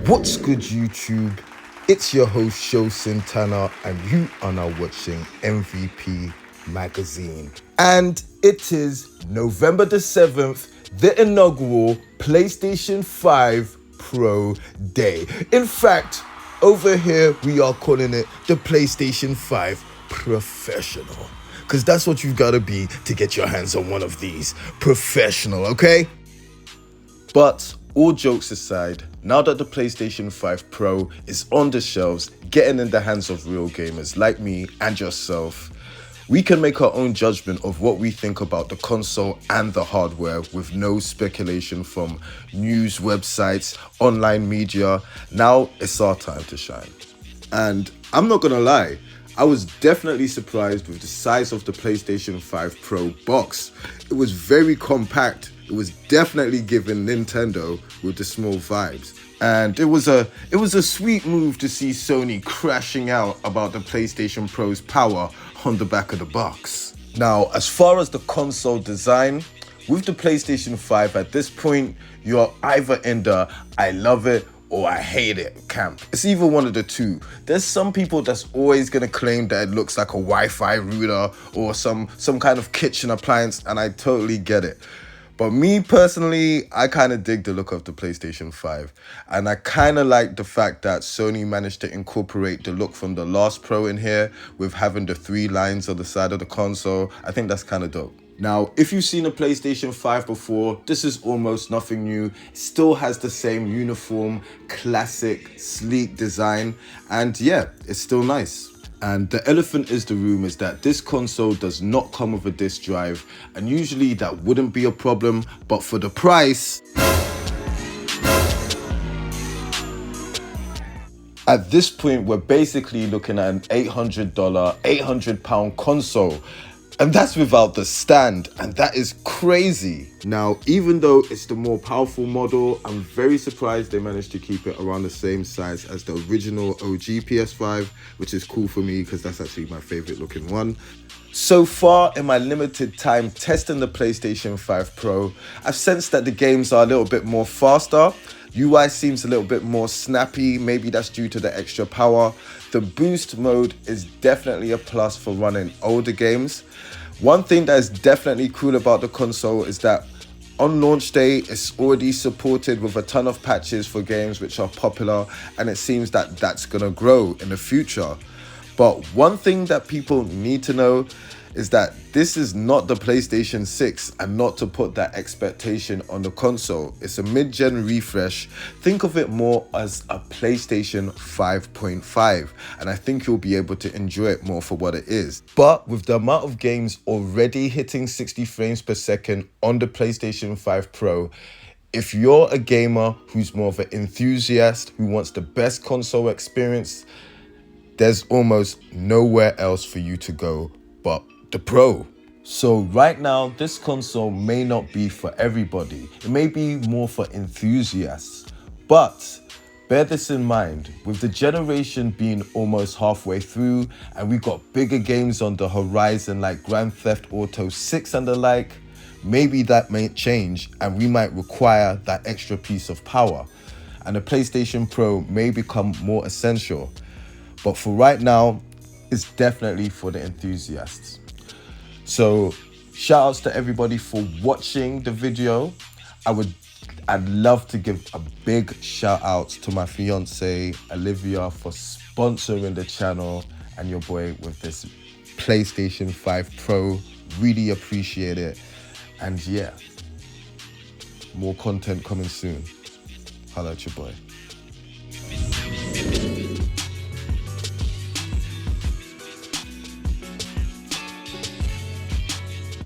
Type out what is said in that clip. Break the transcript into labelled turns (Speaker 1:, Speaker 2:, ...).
Speaker 1: What's good, YouTube? It's your host, S.H.I.N.O, and you are now watching MVP Magazine. And it is November the 7th, the inaugural PlayStation 5 Pro Day. In fact, over here, we are calling it the PlayStation 5 Professional. Because that's what you've got to be to get your hands on one of these. Professional, okay? But all jokes aside, now that the PlayStation 5 Pro is on the shelves, getting in the hands of real gamers like me and yourself, we can make our own judgment of what we think about the console and the hardware with no speculation from news websites, online media. Now it's our time to shine. And I'm not gonna lie, I was definitely surprised with the size of the PlayStation 5 Pro box. It was very compact. It was definitely giving Nintendo with the small vibes. And it was a sweet move to see Sony crashing out about the PlayStation Pro's power on the back of the box. Now, as far as the console design, with the PlayStation 5 at this point, you're either in the I love it or I hate it camp. It's either one of the two. There's some people that's always gonna claim that it looks like a Wi-Fi router or some kind of kitchen appliance, and I totally get it. But me personally, I kind of dig the look of the PlayStation 5. And I kind of like the fact that Sony managed to incorporate the look from the last Pro in here with having the 3 lines on the side of the console. I think that's kind of dope. Now, if you've seen a PlayStation 5 before, this is almost nothing new. It still has the same uniform, classic, sleek design. And yeah, it's still nice. And the elephant in the room is that this console does not come with a disc drive, and usually that wouldn't be a problem, but for the price, at this point we're basically looking at an $800, £800 console. And that's without the stand, and that is crazy. Now, even though it's the more powerful model, I'm very surprised they managed to keep it around the same size as the original OG PS5, which is cool for me because that's actually my favorite looking one. So far in my limited time testing the PlayStation 5 Pro, I've sensed that the games are a little bit more faster. UI seems a little bit more snappy, maybe that's due to the extra power. The boost mode is definitely a plus for running older games. One thing that is definitely cool about the console is that on launch day, it's already supported with a ton of patches for games which are popular, and it seems that that's gonna grow in the future. But one thing that people need to know is that this is not the PlayStation 6, and not to put that expectation on the console. It's a mid-gen refresh. Think of it more as a PlayStation 5.5, and I think you'll be able to enjoy it more for what it is. But with the amount of games already hitting 60 frames per second on the PlayStation 5 Pro, if you're a gamer who's more of an enthusiast, who wants the best console experience, there's almost nowhere else for you to go but the Pro. So right now, this console may not be for everybody. It may be more for enthusiasts. But bear this in mind, with the generation being almost halfway through and we've got bigger games on the horizon like Grand Theft Auto 6 and the like, maybe that may change and we might require that extra piece of power. And the PlayStation Pro may become more essential. But for right now, it's definitely for the enthusiasts. So shout outs to everybody for watching the video. I'd love to give a big shout out to my fiance Olivia for sponsoring the channel and your boy with this PlayStation 5 Pro. Really appreciate it. And yeah, more content coming soon. Holla at your boy.